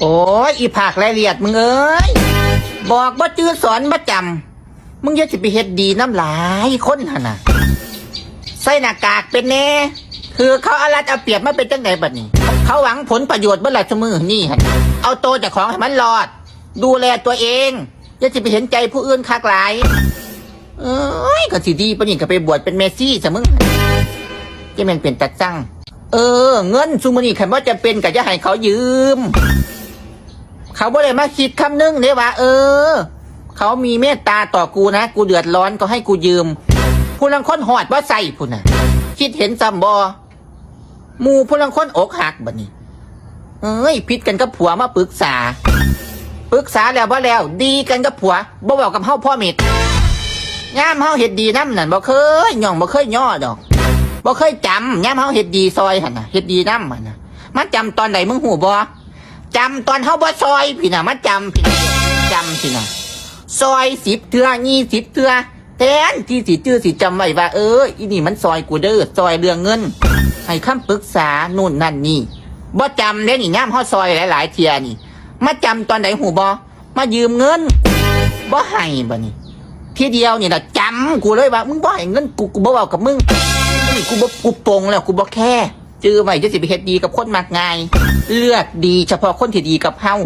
โอ้ยอีผักรายละเอียดมึงเอ้ยบอกบ่จื้อสอนบ่จำมึงอย่าสิไปเฮ็ดดีน้ำหลายคนหั่นน่ะใส่หน้ากากเป็นแน่คือเขาเอารัดเอาเปรียบมาเป็นจังไดบัดนี้เขาหวังผลประโยชน์เมื่อไหร่ชั่วมือนี่หั่นเอาโตจากของให้มันรอดดูแลตัวเองอย่าสิไปเห็นใจผู้อื่นคักหลายเอ้ยก็สิดีปะนี่ก็ไปบวชเป็นเมสซี่ซะมึงจะแม่นเป็นตาจังเงินซุมื้อนี้คันว่าจะเป็นก็จะให้เขายืมเขาบ่ได้มาคิดคำนึงเด้ว่าเขามีเมตตาต่อกูนะกูเดือดร้อนก็ให้กูยืมผู้ลังคนหอดว่าใส่พุ่นน่ะคิดเห็นซ้ำบ่หมู่ผู้ลังคนอกหักบัดนี้ผิดกันกับผัวมาปรึกษาแล้วบ่แล้วดีกันกับผัวบ่เว้ากับเฮาพ่อเม็ดยามเฮาเฮ็ดดีนำนั่นบ่เคยย่องบ่เคยย่อดอกบ่เคยจำยามเฮาเฮ็ดดีซอยหั่นน่ะเฮ็ดดีนำหั่นน่ะมันจำตอนไหนมึงหูบ่จำตอนเฮาบ่ซอยพี่น่ะมันจำพี่พี่น่ะซอย10 เทื่อ20 เทื่อแทนที่สิจื้อสิจำไว้ว่าอีนี่มันซอยกูเด้อซอยเรื่องเงินให้คำปรึกษานู่นนั่นนี่บ่จำเด้นี่ยามเฮาซอยหลายๆเที่ยนี่มาจำตอนไหนหูบ่มายืมเงินบ่ให้บ่นี่ทีเดียวนี่ล่ะจำกูเลยว่ามึงบ่ให้เงินกูบ่เว้ากับมึงนี่กูปงแล้วกูบ่แค่จื้อไว้จะสิไปเฮ็ดดีกับคนมากง่ายเลือกดีเฉพาะคนที่ดีกับเฮา